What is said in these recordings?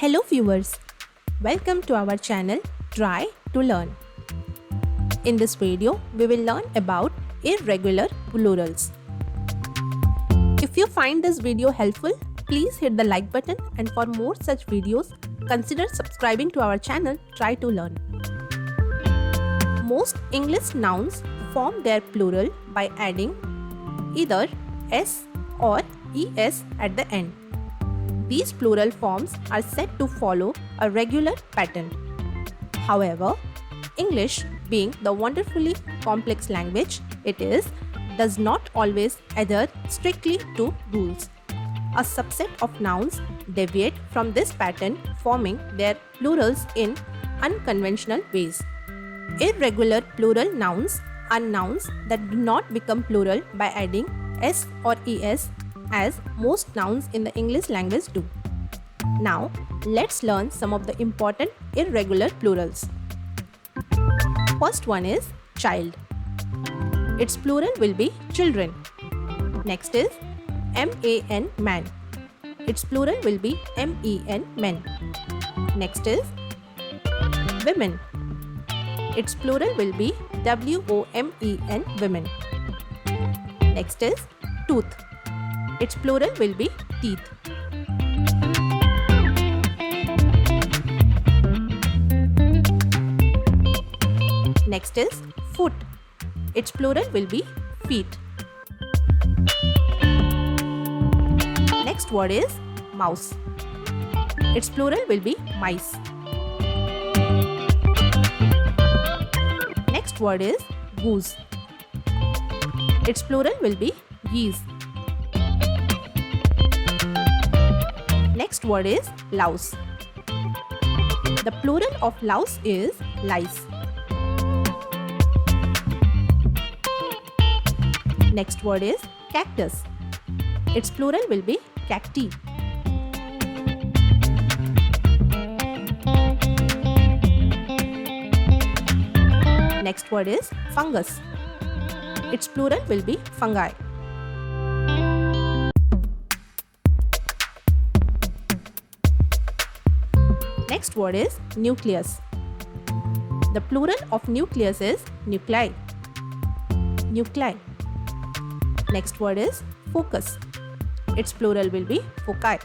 Hello viewers, welcome to our channel Try to Learn. In this video, we will learn about irregular plurals. If you find this video helpful, please hit the like button, and for more such videos, consider subscribing to our channel Try to Learn. Most English nouns form their plural by adding either s or es at the end. These plural forms are said to follow a regular pattern. However, English, being the wonderfully complex language it is, does not always adhere strictly to rules. A subset of nouns deviate from this pattern, forming their plurals in unconventional ways. Irregular plural nouns are nouns that do not become plural by adding s or es, as most nouns in the English language do. Now, let's learn some of the important irregular plurals. First one is child. Its plural will be children. Next is man, man. Its plural will be men, men. Next is women. Its plural will be women, women. Next is tooth. Its plural will be teeth. Next is foot. Its plural will be feet. Next word is mouse. Its plural will be mice. Next word is goose. Its plural will be geese. Next word is louse. The plural of louse is lice. Next word is cactus. Its plural will be cacti. Next word is fungus. Its plural will be fungi. Next word is nucleus. The plural of nucleus is nuclei. Nuclei. Next word is focus. Its plural will be foci.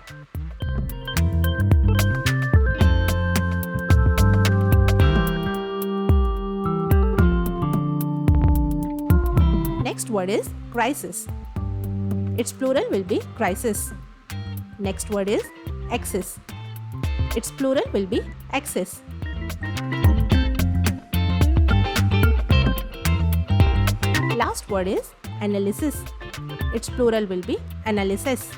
Next word is crisis. Its plural will be crisis. Next word is axis. Its plural will be axis. Last word is analysis. Its plural will be analysis.